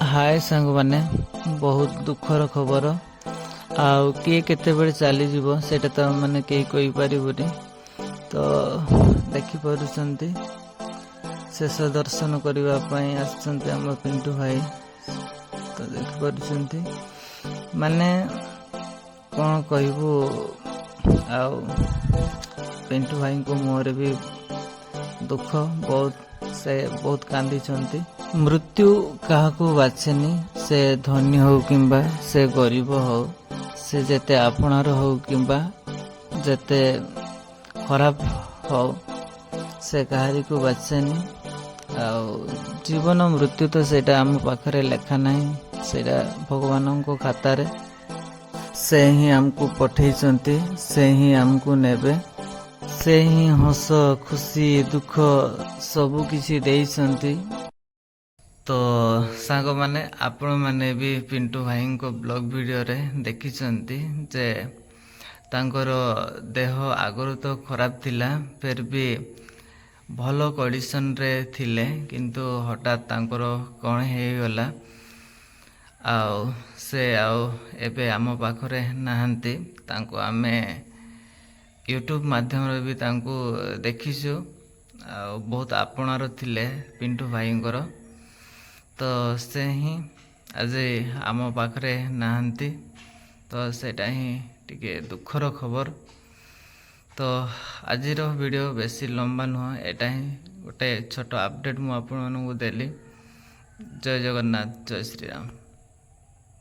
हाय सांग माने बहुत दुखर खबर आउ किए केतेबेले चलीज सेटा तो मैंने कई कही पारिबनी। तो देखिपुंट शेष दर्शन करने आम पिंटू भाई। तो देखिपुंट माने कौन कहबू आउ पिंटू भाई को मुहरे भी दुख बहुत से बहुत कांदी। मृत्यु काहाकू बाछेनी से धनी हो किंबा से गरीब हो से जेते आपणार हो किंबा जेते खराब हो से कहारी को बाछेनी। जीवन मृत्यु तो सेटा आम पाखरे लेखा नहीं, सेटा भगवान को खातारे से ही आमको पठेइचंती, से ही आमको नेबे, से ही हस खुशी दुख सबु किछि देइचंती। तो सांग माने आपण माने भी पिंटू भाई को ब्लॉग वीडियो रे देखिचंती जे तांकर देह आगରୁ तो खराब थिला फिर भी भलो कंडीशन रे थिले, किंतु हठात तांकर कौन हे गला आउ से आउ एबे आम पाखरे नाहंती। तांको आमे यूट्यूब माध्यम रे भी तांको देखिछु आ बहुत आपणार थिले पिंटू भाईंकर। तो से ही आज आम पाखरे नाहंती, तो सेटा ही टिके दुखर खबर। तो आजिर वीडियो बेसी लंबा नुह, एटा ही गोटे छोट अपडेट मु आपन मानकु देली। जय जगन्नाथ, जय श्री राम।